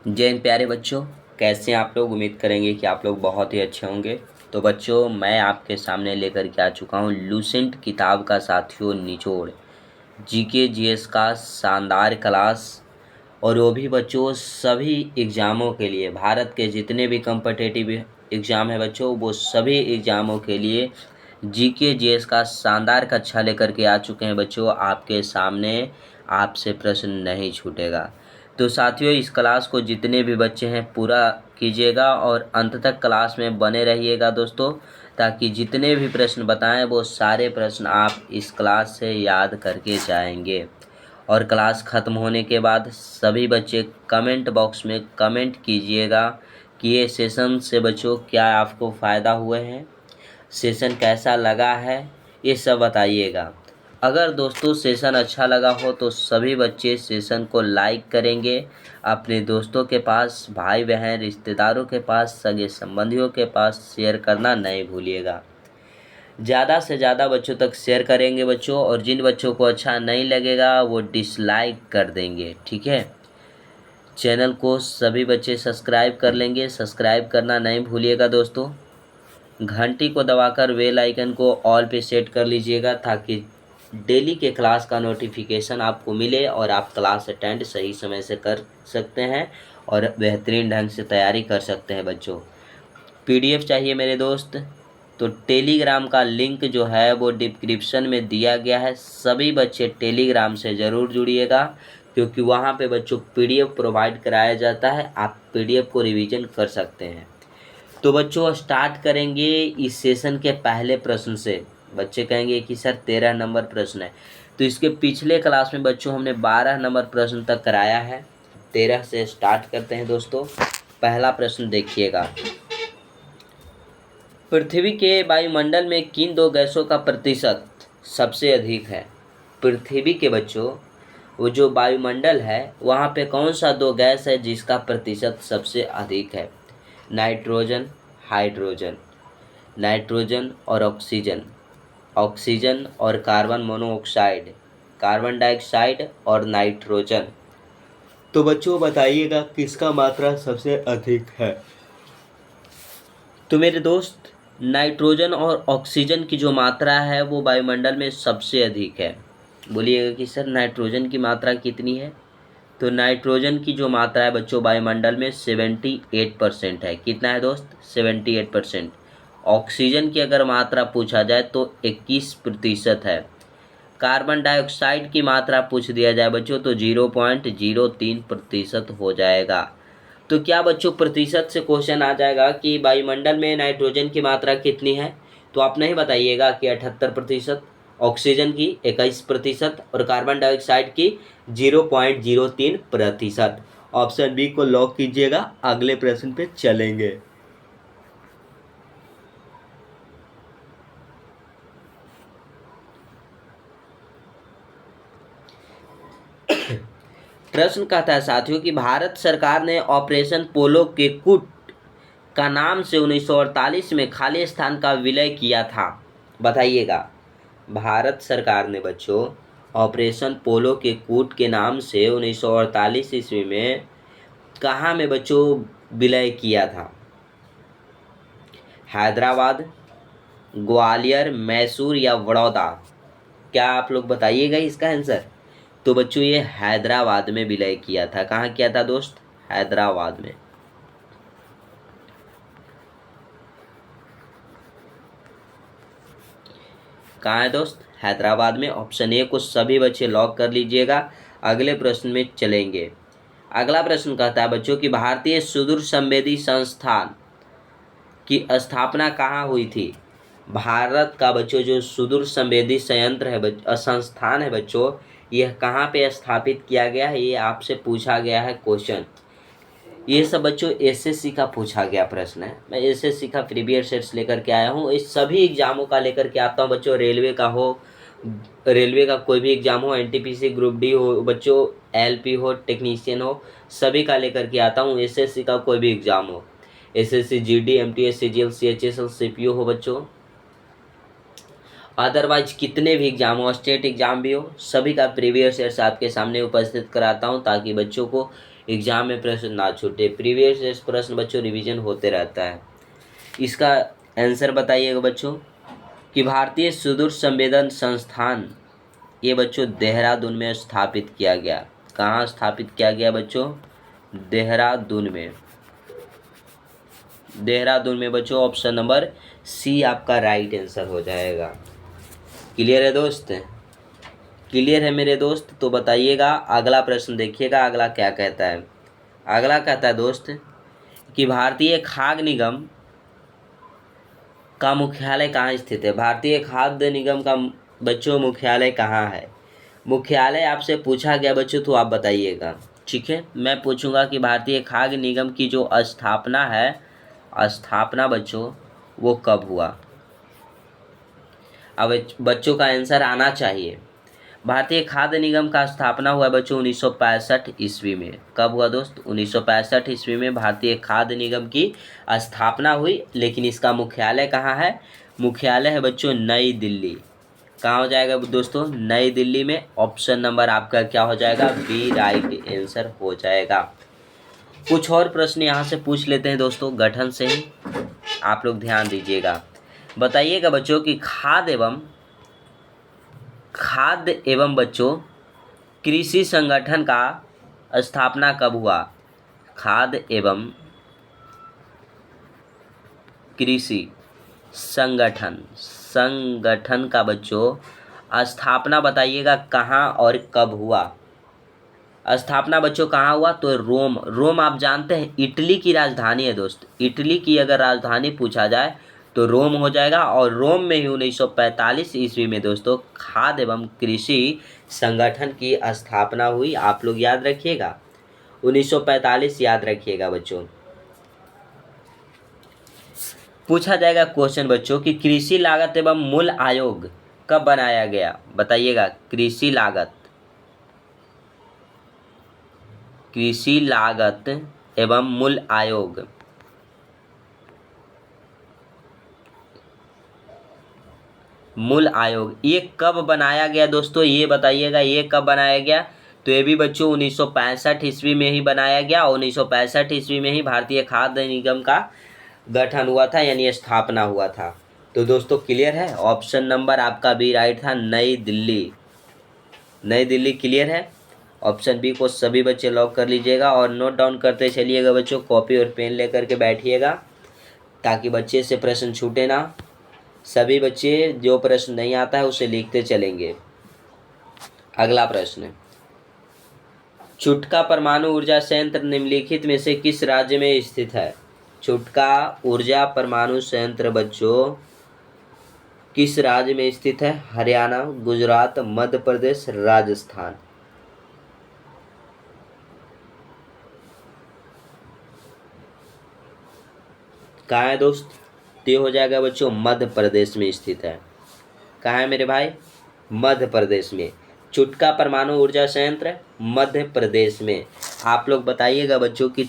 जय हिंद प्यारे बच्चों। कैसे हैं आप लोग। उम्मीद करेंगे कि आप लोग बहुत ही अच्छे होंगे। तो बच्चों, मैं आपके सामने लेकर के आ चुका हूँ लूसेंट किताब का साथियों निचोड़, जीके जीएस का शानदार क्लास। और वो भी बच्चों सभी एग्ज़ामों के लिए, भारत के जितने भी कम्पिटिटिव एग्ज़ाम है बच्चों, वो सभी एग्ज़ामों के लिए जीके जीएस का शानदार कक्षा लेकर के आ चुके हैं बच्चों आपके सामने। आपसे प्रश्न नहीं छूटेगा। तो साथियों, इस क्लास को जितने भी बच्चे हैं पूरा कीजिएगा और अंत तक क्लास में बने रहिएगा दोस्तों, ताकि जितने भी प्रश्न बताएं वो सारे प्रश्न आप इस क्लास से याद करके जाएंगे। और क्लास ख़त्म होने के बाद सभी बच्चे कमेंट बॉक्स में कमेंट कीजिएगा कि ये सेशन से बच्चों क्या आपको फ़ायदा हुए हैं, सेशन कैसा लगा है, ये सब बताइएगा। अगर दोस्तों सेशन अच्छा लगा हो तो सभी बच्चे सेशन को लाइक करेंगे, अपने दोस्तों के पास, भाई बहन, रिश्तेदारों के पास, सगे संबंधियों के पास शेयर करना नहीं भूलिएगा। ज़्यादा से ज़्यादा बच्चों तक शेयर करेंगे बच्चों, और जिन बच्चों को अच्छा नहीं लगेगा वो डिसलाइक कर देंगे, ठीक है। चैनल को सभी बच्चे सब्सक्राइब कर लेंगे, सब्सक्राइब करना नहीं भूलिएगा दोस्तों। घंटी को दबाकर बेल आइकन को ऑल पे सेट कर लीजिएगा, ताकि डेली के क्लास का नोटिफिकेशन आपको मिले और आप क्लास अटेंड सही समय से कर सकते हैं और बेहतरीन ढंग से तैयारी कर सकते हैं बच्चों। पीडीएफ चाहिए मेरे दोस्त, तो टेलीग्राम का लिंक जो है वो डिस्क्रिप्शन में दिया गया है। सभी बच्चे टेलीग्राम से ज़रूर जुड़िएगा, क्योंकि वहाँ पे बच्चों पीडीएफ प्रोवाइड कराया जाता है, आप पीडीएफ को रिवीजन कर सकते हैं। तो बच्चों स्टार्ट करेंगे इस सेशन के पहले प्रश्न से। बच्चे कहेंगे कि सर 13 नंबर प्रश्न है, तो इसके पिछले क्लास में बच्चों हमने 12 नंबर प्रश्न तक कराया है। 13 से स्टार्ट करते हैं दोस्तों। पहला प्रश्न देखिएगा, पृथ्वी के वायुमंडल में किन दो गैसों का प्रतिशत सबसे अधिक है। पृथ्वी के बच्चों वो जो वायुमंडल है वहाँ पे कौन सा दो गैस है जिसका प्रतिशत सबसे अधिक है। नाइट्रोजन, हाइड्रोजन, नाइट्रोजन और ऑक्सीजन, ऑक्सीजन और कार्बन मोनोऑक्साइड, कार्बन डाइऑक्साइड और नाइट्रोजन। तो बच्चों बताइएगा किसका मात्रा सबसे अधिक है। तो मेरे दोस्त, नाइट्रोजन और ऑक्सीजन की जो मात्रा है वो वायुमंडल में सबसे अधिक है। बोलिएगा कि सर नाइट्रोजन की मात्रा कितनी है। तो नाइट्रोजन की जो मात्रा है बच्चों वायुमंडल में 78% है। कितना है दोस्त? 78%। ऑक्सीजन की अगर मात्रा पूछा जाए तो 21% है। कार्बन डाइऑक्साइड की मात्रा पूछ दिया जाए बच्चों तो 0.03% हो जाएगा। तो क्या बच्चों प्रतिशत से क्वेश्चन आ जाएगा कि वायुमंडल में नाइट्रोजन की मात्रा कितनी है, तो आप नहीं बताइएगा कि 78%, ऑक्सीजन की 21% और कार्बन डाइऑक्साइड की 0.03%। ऑप्शन बी को लॉक कीजिएगा। अगले प्रश्न पे चलेंगे। प्रश्न कहता है साथियों कि भारत सरकार ने ऑपरेशन पोलो के कुट का नाम से 1948 में खाली स्थान का विलय किया था। बताइएगा। भारत सरकार ने बच्चों ऑपरेशन पोलो के कूट के नाम से 1948 ईस्वी में कहाँ में बच्चों विलय किया था। हैदराबाद, ग्वालियर, मैसूर या बड़ौदा। क्या आप लोग बताइएगा इसका आंसर। तो बच्चों ये हैदराबाद में विलय किया था। कहाँ किया था दोस्त? हैदराबाद में। कहाँ है दोस्त? हैदराबाद में। ऑप्शन ए को सभी बच्चे लॉक कर लीजिएगा। अगले प्रश्न में चलेंगे। अगला प्रश्न कहता है बच्चों कि भारतीय सुदूर संवेदी संस्थान की स्थापना कहाँ हुई थी। भारत का बच्चों जो सुदूर संवेदी संयंत्र है, संस्थान है बच्चों, यह कहाँ पे स्थापित किया गया है, ये आपसे पूछा गया है क्वेश्चन। ये सब बच्चों एसएससी का पूछा गया प्रश्न है। मैं एसएससी का प्रीवियस सेट्स लेकर के आया हूँ। इस सभी एग्जामों का लेकर के आता हूँ बच्चों। रेलवे का हो, रेलवे का कोई भी एग्जाम हो, एनटीपीसी ग्रुप डी हो बच्चों, एलपी हो, टेक्नीशियन हो, सभी का लेकर के आता हूँ। एसएससी का कोई भी एग्जाम हो, SSC GD, MTS, CGL, CHSL, CPO हो बच्चों, अदरवाइज कितने भी एग्जाम हो, स्टेट एग्जाम भी हो, सभी का प्रीवियस ईयर्स आपके सामने उपस्थित कराता हूँ, ताकि बच्चों को एग्जाम में प्रश्न ना छूटे, प्रीवियस प्रश्न बच्चों रिवीजन होते रहता है। इसका आंसर बताइएगा बच्चों कि भारतीय सुदूर संवेदन संस्थान ये बच्चों देहरादून में स्थापित किया गया। कहाँ स्थापित किया गया बच्चों? देहरादून में। देहरादून में बच्चों ऑप्शन नंबर सी आपका राइट आंसर हो जाएगा। क्लियर है दोस्त? क्लियर है मेरे दोस्त? तो बताइएगा, अगला प्रश्न देखिएगा अगला क्या कहता है। अगला कहता है दोस्त कि भारतीय खाद्य निगम का मुख्यालय कहाँ स्थित है। भारतीय खाद्य निगम का बच्चों मुख्यालय कहाँ है? मुख्यालय आपसे पूछा गया बच्चों, तो आप बताइएगा। ठीक है, मैं पूछूंगा कि भारतीय खाद्य निगम की जो स्थापना है, स्थापना बच्चों वो कब हुआ? अब बच्चों का आंसर आना चाहिए। भारतीय खाद्य निगम का स्थापना हुआ बच्चों 1965 ईस्वी में। कब हुआ दोस्त? 1965 ईस्वी में भारतीय खाद्य निगम की स्थापना हुई। लेकिन इसका मुख्यालय कहाँ है? मुख्यालय है बच्चों नई दिल्ली। कहाँ हो जाएगा दोस्तों? नई दिल्ली में। ऑप्शन नंबर आपका क्या हो जाएगा? बी राइट आंसर हो जाएगा। कुछ और प्रश्न यहाँ से पूछ लेते हैं दोस्तों, गठन से ही आप लोग ध्यान दीजिएगा। बताइएगा बच्चों कि खाद्य एवं बच्चों कृषि संगठन का स्थापना कब हुआ? खाद्य एवं कृषि संगठन का बच्चों स्थापना बताइएगा कहाँ और कब हुआ? स्थापना बच्चों कहाँ हुआ? तो रोम आप जानते हैं इटली की राजधानी है दोस्त। इटली की अगर राजधानी पूछा जाए तो रोम हो जाएगा। और रोम में ही 1945 ईस्वी में दोस्तों खाद्य एवं कृषि संगठन की स्थापना हुई। आप लोग याद रखिएगा 1945 याद रखिएगा बच्चों। पूछा जाएगा क्वेश्चन बच्चों कि कृषि लागत एवं मूल्य आयोग कब बनाया गया? बताइएगा। कृषि लागत एवं मूल्य आयोग ये कब बनाया गया दोस्तों? ये बताइएगा ये कब बनाया गया? तो ये भी बच्चों 1965 ईस्वी में ही बनाया गया। 1965 ईस्वी में ही भारतीय खाद्य निगम का गठन हुआ था, यानी स्थापना हुआ था। तो दोस्तों क्लियर है? ऑप्शन नंबर आपका बी राइट था, नई दिल्ली। नई दिल्ली क्लियर है? ऑप्शन बी को सभी बच्चे लॉक कर लीजिएगा और नोट डाउन करते चलिएगा बच्चों। कॉपी और पेन लेकर के बैठिएगा ताकि बच्चे से प्रश्न छूटे ना। सभी बच्चे जो प्रश्न नहीं आता है उसे लिखते चलेंगे। अगला प्रश्न, चुटका परमाणु ऊर्जा संयंत्र निम्नलिखित में से किस राज्य में स्थित है? चुटका ऊर्जा परमाणु संयंत्र बच्चों किस राज्य में स्थित है? हरियाणा, गुजरात, मध्य प्रदेश, राजस्थान। कहाँ है दोस्त? ये हो जाएगा बच्चों मध्य प्रदेश में स्थित है। कहाँ है मेरे भाई? मध्य प्रदेश में। चुटका परमाणु ऊर्जा संयंत्र मध्य प्रदेश में। आप लोग बताइएगा बच्चों कि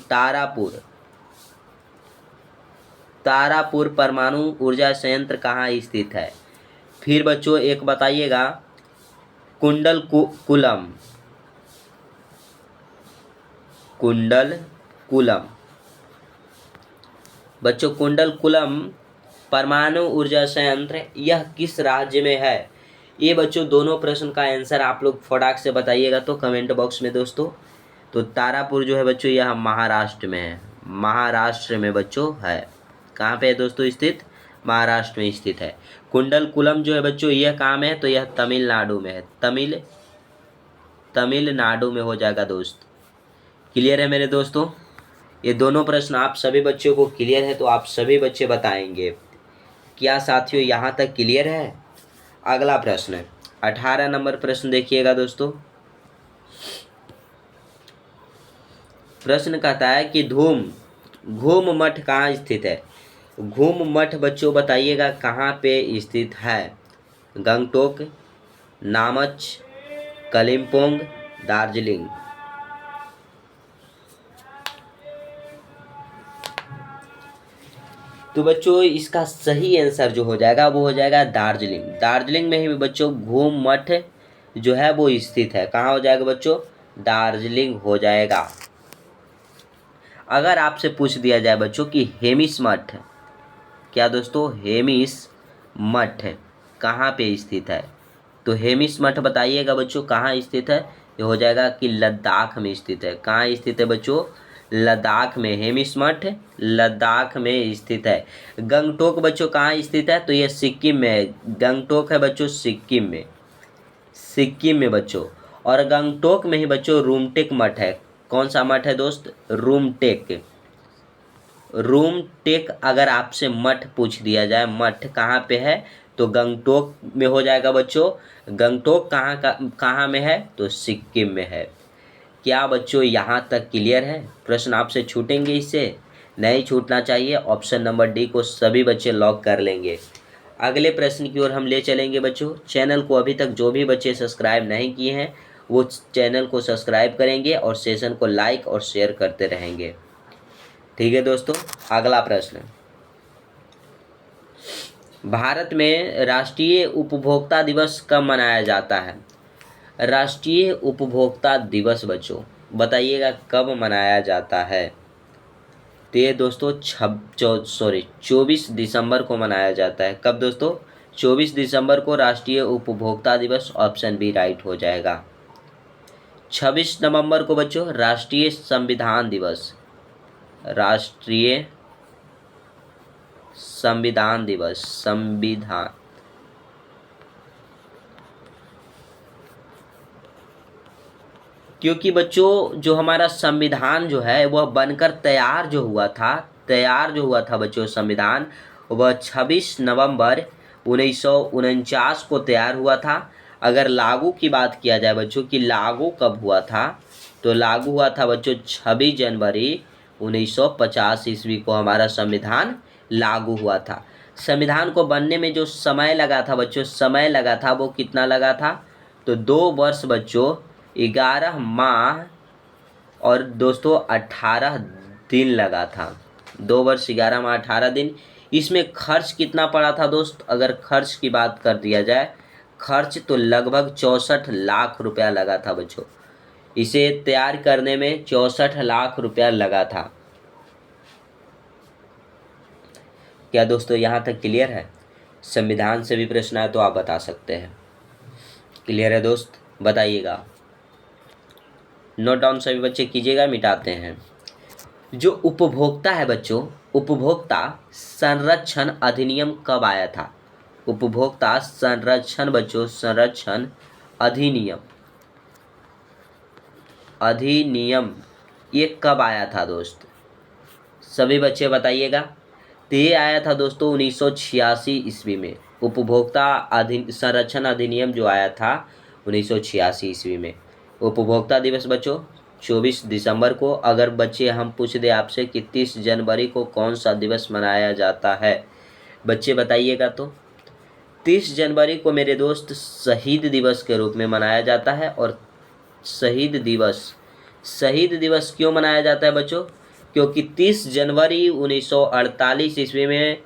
तारापुर परमाणु ऊर्जा संयंत्र कहाँ स्थित है? फिर बच्चों एक बताइएगा कुंडलकुलम बच्चों कुंडलकुलम परमाणु ऊर्जा संयंत्र यह किस राज्य में है? ये बच्चों दोनों प्रश्न का आंसर आप लोग फटाक से बताइएगा तो कमेंट बॉक्स में दोस्तों। तो तारापुर जो है बच्चों यह महाराष्ट्र में है। महाराष्ट्र में बच्चों है। कहाँ पे है दोस्तों स्थित? महाराष्ट्र में स्थित है। कुंडलकुलम जो है बच्चों यह कहाँ में है? तो यह तमिलनाडु में है। तमिलनाडु में हो जाएगा दोस्त। क्लियर है मेरे दोस्तों? ये दोनों प्रश्न आप सभी बच्चों को क्लियर है तो आप सभी बच्चे बताएंगे। क्या साथियों यहाँ तक क्लियर है? अगला प्रश्न 18 नंबर प्रश्न देखिएगा दोस्तों। प्रश्न कहता है कि घूम मठ कहाँ स्थित है? घूम मठ बच्चों बताइएगा कहाँ पे स्थित है? गंगटोक, नामच, कालिम्पोंग, दार्जिलिंग। तो बच्चों इसका सही आंसर जो हो जाएगा वो हो जाएगा दार्जिलिंग। दार्जिलिंग में ही बच्चों घूम मठ जो है वो स्थित है। कहाँ हो जाएगा बच्चों? दार्जिलिंग हो जाएगा। अगर आपसे पूछ दिया जाए बच्चों कि हेमिस मठ, क्या दोस्तों, हेमिस मठ कहाँ पे स्थित है, तो हेमिस मठ बताइएगा बच्चों कहाँ स्थित है। ये हो जाएगा कि लद्दाख में स्थित है। कहाँ स्थित है बच्चों, लद्दाख में। हेमिस मठ लद्दाख में स्थित है। गंगटोक बच्चों कहाँ स्थित है, तो ये सिक्किम में है। गंगटोक है बच्चों सिक्किम में, सिक्किम में बच्चों। और गंगटोक में ही बच्चों रूमटेक मठ है। कौन सा मठ है दोस्त, रूमटेक। रूमटेक अगर आपसे मठ पूछ दिया जाए, मठ कहाँ पे है, तो गंगटोक में हो जाएगा बच्चों। गंगटोक कहाँ में है, तो सिक्किम में है। क्या बच्चों यहाँ तक क्लियर है। प्रश्न आपसे छूटेंगे इससे, नहीं छूटना चाहिए। ऑप्शन नंबर डी को सभी बच्चे लॉक कर लेंगे। अगले प्रश्न की ओर हम ले चलेंगे बच्चों। चैनल को अभी तक जो भी बच्चे सब्सक्राइब नहीं किए हैं वो चैनल को सब्सक्राइब करेंगे और सेशन को लाइक और शेयर करते रहेंगे। ठीक है दोस्तों, अगला प्रश्न। भारत में राष्ट्रीय उपभोक्ता दिवस कब मनाया जाता है। राष्ट्रीय उपभोक्ता दिवस बच्चों बताइएगा कब मनाया जाता है। तो ये दोस्तों 24 दिसंबर को मनाया जाता है। कब दोस्तों, 24 दिसंबर को राष्ट्रीय उपभोक्ता दिवस। ऑप्शन बी राइट हो जाएगा। 26 नवंबर को बच्चों राष्ट्रीय संविधान दिवस। राष्ट्रीय संविधान दिवस, संविधान। क्योंकि बच्चों जो हमारा संविधान जो है वह बनकर तैयार जो हुआ था बच्चों संविधान, वह 26 नवंबर 1949 को तैयार हुआ था। अगर लागू की बात किया जाए बच्चों कि लागू कब हुआ था, तो लागू हुआ था बच्चों 26 जनवरी 1950 ईस्वी को हमारा संविधान लागू हुआ था। संविधान को बनने में जो समय लगा था बच्चों, समय लगा था वो कितना लगा था, तो 2 वर्ष बच्चों, 11 माह और दोस्तों 18 दिन लगा था। 2 वर्ष 11 माह 18 दिन। इसमें खर्च कितना पड़ा था दोस्त, अगर खर्च की बात कर दिया जाए, खर्च तो लगभग 64 लाख रुपया लगा था बच्चों। इसे तैयार करने में 64 लाख रुपया लगा था। क्या दोस्तों यहाँ तक क्लियर है। संविधान से भी प्रश्न आए तो आप बता सकते हैं। क्लियर है दोस्त, बताइएगा। नोट डाउन सभी बच्चे कीजिएगा, मिटाते हैं। जो उपभोक्ता है बच्चों, उपभोक्ता संरक्षण अधिनियम कब आया था। उपभोक्ता संरक्षण बच्चों, संरक्षण अधिनियम, अधिनियम ये कब आया था दोस्त, सभी बच्चे बताइएगा। तो ये आया था दोस्तों 1986 ईस्वी में। उपभोक्ता संरक्षण अधिनियम जो आया था 1986 ईस्वी में। उपभोक्ता दिवस बच्चों 24 दिसंबर को। अगर बच्चे हम पूछ दे आपसे कि 30 जनवरी को कौन सा दिवस मनाया जाता है, बच्चे बताइएगा। तो 30 जनवरी को मेरे दोस्त शहीद दिवस के रूप में मनाया जाता है। और शहीद दिवस क्यों मनाया जाता है बच्चों, क्योंकि 30 जनवरी 1948 ईस्वी में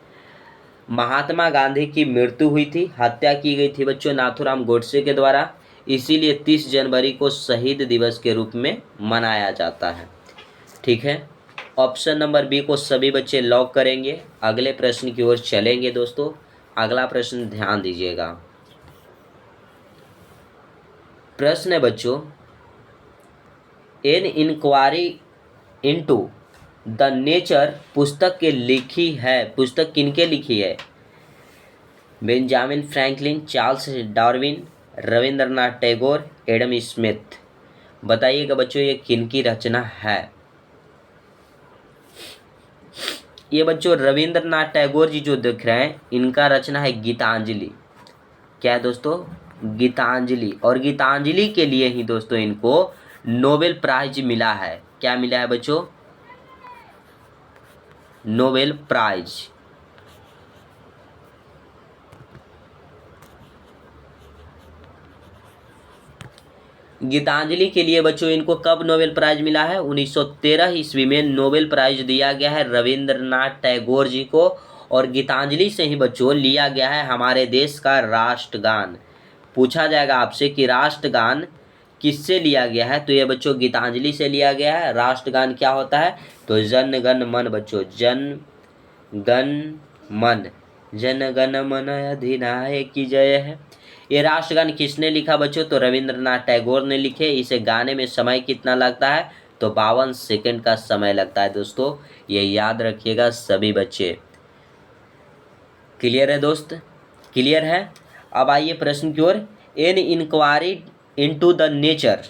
महात्मा गांधी की मृत्यु हुई थी, हत्या की गई थी बच्चों नाथूराम गोडसे के द्वारा। इसीलिए 30 जनवरी को शहीद दिवस के रूप में मनाया जाता है। ठीक है, ऑप्शन नंबर बी को सभी बच्चे लॉक करेंगे। अगले प्रश्न की ओर चलेंगे दोस्तों। अगला प्रश्न ध्यान दीजिएगा। प्रश्न है बच्चों, an inquiry into the nature पुस्तक किनके लिखी है। Benjamin Franklin, Charles Darwin, Rabindranath Tagore, Adam Smith. बताइएगा बच्चों ये किनकी रचना है। ये बच्चों रविंद्रनाथ टैगोर जी जो दिख रहे हैं, इनका रचना है गीतांजलि। क्या है दोस्तों, गीतांजलि। और गीतांजलि के लिए ही दोस्तों इनको नोबेल प्राइज मिला है। क्या मिला है बच्चों, नोबेल प्राइज। गीतांजलि के लिए बच्चों इनको कब नोबेल प्राइज मिला है, 1913 ईस्वी में नोबेल प्राइज दिया गया है रविंद्रनाथ टैगोर जी को। और गीतांजलि से ही बच्चों लिया गया है हमारे देश का राष्ट्रगान। पूछा जाएगा आपसे कि राष्ट्रगान किससे लिया गया है? तो ये बच्चों गीतांजलि से लिया गया है। राष्ट्रगान क्या होता है? तो जन गण मन बच्चों, जन गण मन, जन गण मन अधिनायक की जय है। ये राष्ट्रगान किसने लिखा बच्चों? तो रविंद्रनाथ टैगोर ने लिखे। इसे गाने में समय कितना लगता है? तो 52 सेकंड का समय लगता है दोस्तों, ये याद रखिएगा सभी बच्चे। क्लियर है दोस्त? क्लियर है? अब आइए प्रश्न की ओर। An inquiry into the nature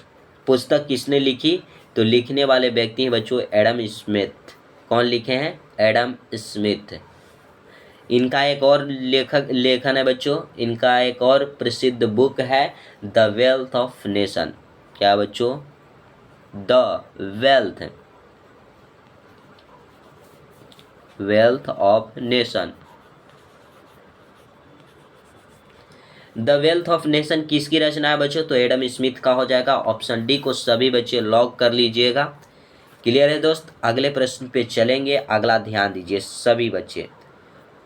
पुस्तक किसने लिखी? तो लिखने वाले व्यक्ति हैं बच्चों एडम स्मिथ। कौन लिखे हैं? Adam Smith. इनका एक और लेखन है बच्चों, इनका एक और प्रसिद्ध बुक है द वेल्थ ऑफ नेशन। क्या बच्चों? The wealth of nation. The wealth of nation किसकी रचना है बच्चों? तो एडम स्मिथ का हो जाएगा। ऑप्शन डी को सभी बच्चे लॉक कर लीजिएगा। क्लियर है दोस्त? अगले प्रश्न पे चलेंगे। अगला ध्यान दीजिए सभी बच्चे।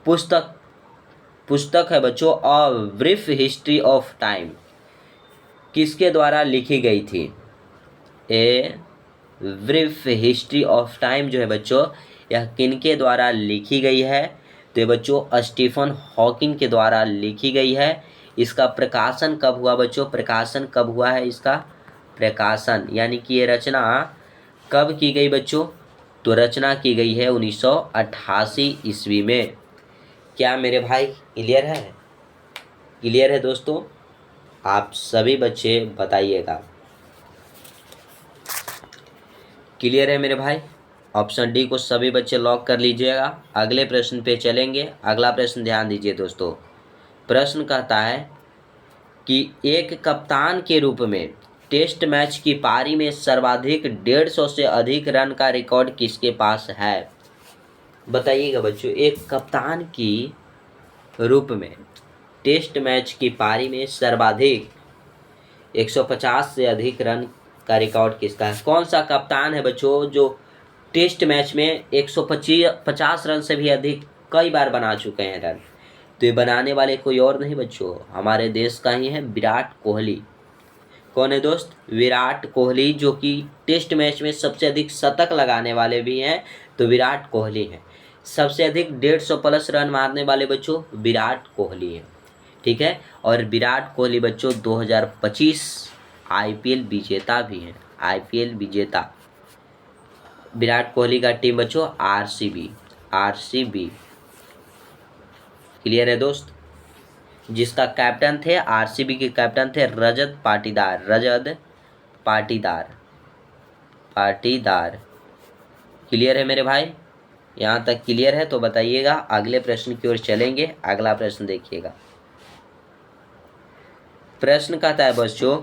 पुस्तक है बच्चों a brief history of time, किसके द्वारा लिखी गई थी? A brief history of time जो है बच्चों, यह किनके द्वारा लिखी गई है? तो ये बच्चों स्टीफन हॉकिंग के द्वारा लिखी गई है। इसका प्रकाशन कब हुआ बच्चों? प्रकाशन कब हुआ है इसका? प्रकाशन यानी कि ये रचना कब की गई बच्चों? तो रचना की गई है 1988 ईस्वी में। क्या मेरे भाई क्लियर है? क्लियर है दोस्तों? आप सभी बच्चे बताइएगा। क्लियर है मेरे भाई? ऑप्शन डी को सभी बच्चे लॉक कर लीजिएगा। अगले प्रश्न पे चलेंगे। अगला प्रश्न ध्यान दीजिए दोस्तों। प्रश्न कहता है कि एक कप्तान के रूप में टेस्ट मैच की पारी में सर्वाधिक 150 से अधिक रन का रिकॉर्ड किसके पास है? बताइएगा बच्चों, एक कप्तान की रूप में टेस्ट मैच की पारी में सर्वाधिक 150 से अधिक रन का रिकॉर्ड किसका है? कौन सा कप्तान है बच्चों जो टेस्ट मैच में 150 रन से भी अधिक कई बार बना चुके हैं रन? तो ये बनाने वाले कोई और नहीं बच्चों, हमारे देश का ही है विराट कोहली। कौन है दोस्त? विराट कोहली, जो कि टेस्ट मैच में सबसे अधिक शतक लगाने वाले भी हैं, तो विराट कोहली हैं। सबसे अधिक 150 प्लस रन मारने वाले बच्चों विराट कोहली हैं। ठीक है, और विराट कोहली बच्चों 2025 आईपीएल विजेता भी हैं। आईपीएल विजेता विराट कोहली का टीम बच्चों आरसीबी। क्लियर है दोस्त? जिसका कैप्टन थे, आरसीबी के कैप्टन थे रजत पाटीदार। क्लियर है मेरे भाई? यहाँ तक क्लियर है तो बताइएगा। अगले प्रश्न की ओर चलेंगे। अगला प्रश्न देखिएगा। प्रश्न कहता है बच्चों,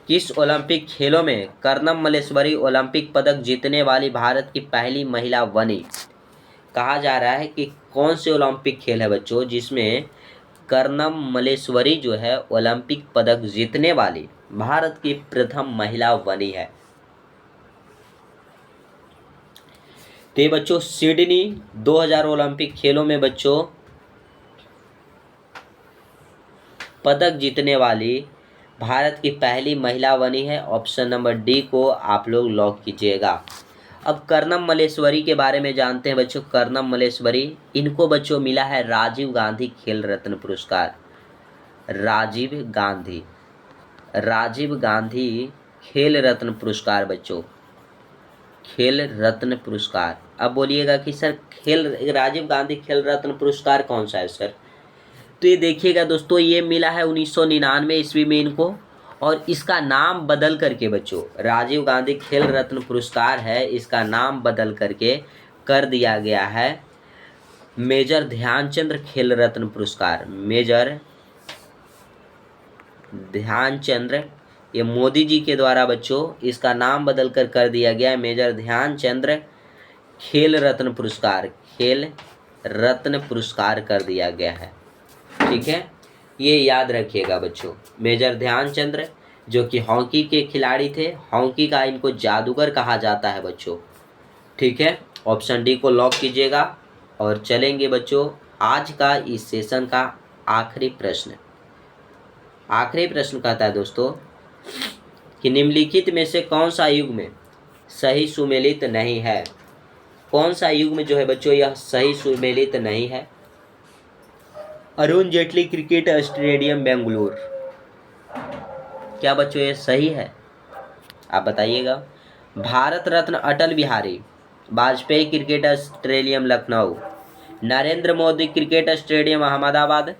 किस ओलंपिक खेलों में कर्णम मल्लेश्वरी ओलंपिक पदक जीतने वाली भारत की पहली महिला बनी? कहा जा रहा है कि कौन से ओलंपिक खेल है बच्चों जिसमें कर्णम मल्लेश्वरी जो है ओलंपिक पदक जीतने वाली भारत की प्रथम महिला बनी है? तो ये बच्चों सिडनी 2000 ओलंपिक खेलों में बच्चों पदक जीतने वाली भारत की पहली महिला बनी है। ऑप्शन नंबर डी को आप लोग लॉक कीजिएगा। अब कर्णम मल्लेश्वरी के बारे में जानते हैं बच्चों। कर्णम मल्लेश्वरी, इनको बच्चों मिला है राजीव गांधी खेल रत्न पुरस्कार। राजीव गांधी खेल रत्न पुरस्कार बच्चों, खेल रत्न पुरस्कार। अब बोलिएगा कि सर राजीव गांधी खेल रत्न पुरस्कार कौन सा है सर? तो ये देखिएगा दोस्तों, ये मिला है 1999 ईस्वी में इनको, और इसका नाम बदल करके बच्चों राजीव गांधी खेल रत्न पुरस्कार है, इसका नाम बदल करके कर दिया गया है मेजर ध्यानचंद्र खेल रत्न पुरस्कार। मेजर ध्यानचंद्र, ये मोदी जी के द्वारा बच्चों इसका नाम बदल कर दिया गया है मेजर ध्यानचंद्र खेल रत्न पुरस्कार। खेल रत्न पुरस्कार कर दिया गया है। ठीक है, ये याद रखिएगा बच्चों। मेजर ध्यानचंद्र जो कि हॉकी के खिलाड़ी थे, हॉकी का इनको जादूगर कहा जाता है बच्चों। ठीक है, ऑप्शन डी को लॉक कीजिएगा। और चलेंगे बच्चों आज का इस सेशन का आखिरी प्रश्न। आखिरी प्रश्न कहता है दोस्तों कि निम्नलिखित में से कौन सा युग्म सही सुमेलित नहीं है। कौन सा युग्म जो है बच्चों यह सही सुमेलित नहीं है। अरुण जेटली क्रिकेट स्टेडियम बेंगलुरु, क्या बच्चों ये सही है, आप बताइएगा। Bharat Ratna Atal Bihari Vajpayee cricket stadium Lucknow, Narendra Modi cricket stadium Ahmedabad,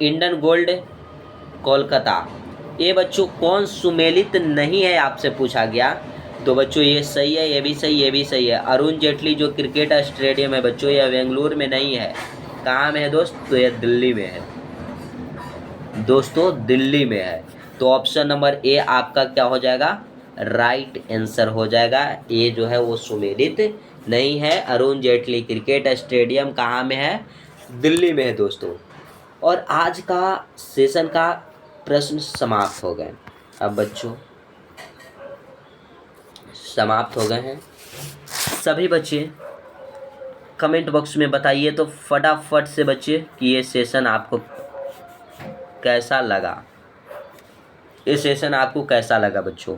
Eden gold Kolkata, ये बच्चों कौन सुमेलित नहीं है आपसे पूछा गया। तो बच्चों ये सही है, ये भी सही, ये भी सही है। अरुण जेटली जो क्रिकेट स्टेडियम है बच्चों यह बेंगलुरु में नहीं है। कहाँ में है दोस्त, तो यह दिल्ली में है दोस्तों, दिल्ली में है। तो ऑप्शन नंबर ए आपका क्या हो जाएगा, राइट आंसर हो जाएगा। ये जो है वो सुमेलित नहीं है। अरुण जेटली क्रिकेट स्टेडियम कहाँ में है, दिल्ली में है दोस्तों। और आज का सेशन का प्रश्न समाप्त हो गए। अब बच्चों समाप्त हो गए हैं। सभी बच्चे कमेंट बॉक्स में बताइए तो फटाफट से बच्चे कि ये सेशन आपको कैसा लगा। ये सेशन आपको कैसा लगा बच्चों।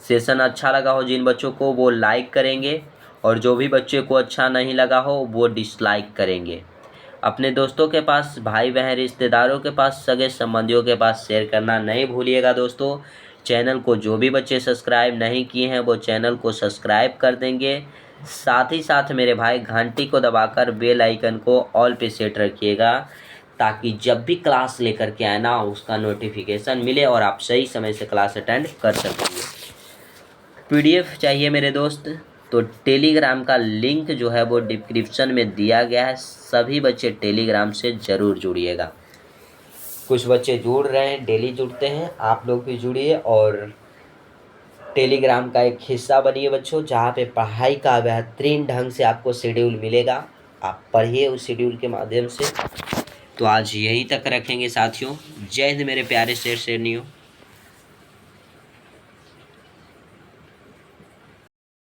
सेशन अच्छा लगा हो जिन बच्चों को वो लाइक करेंगे, और जो भी बच्चे को अच्छा नहीं लगा हो वो डिसलाइक करेंगे। अपने दोस्तों के पास, भाई बहन, रिश्तेदारों के पास, सगे संबंधियों के पास शेयर करना नहीं भूलिएगा दोस्तों। चैनल को जो भी बच्चे सब्सक्राइब नहीं किए हैं वो चैनल को सब्सक्राइब कर देंगे। साथ ही साथ मेरे भाई घंटी को दबाकर बेल आइकन को ऑल पे सेट रखिएगा, ताकि जब भी क्लास लेकर के आए ना उसका नोटिफिकेशन मिले और आप सही समय से क्लास अटेंड कर सकेंगे। पीडीएफ चाहिए मेरे दोस्त, तो टेलीग्राम का लिंक जो है वो डिस्क्रिप्शन में दिया गया है। सभी बच्चे टेलीग्राम से ज़रूर जुड़िएगा। कुछ बच्चे जुड़ रहे हैं, डेली जुड़ते हैं, आप लोग भी जुड़िए और टेलीग्राम का एक हिस्सा बनिए बच्चों, जहाँ पे पढ़ाई का बेहतरीन ढंग से आपको शेड्यूल मिलेगा। आप पढ़िए उस शेड्यूल के माध्यम से। तो आज यहीं तक रखेंगे साथियों। जय हिंद मेरे प्यारे शेर शेरनियों।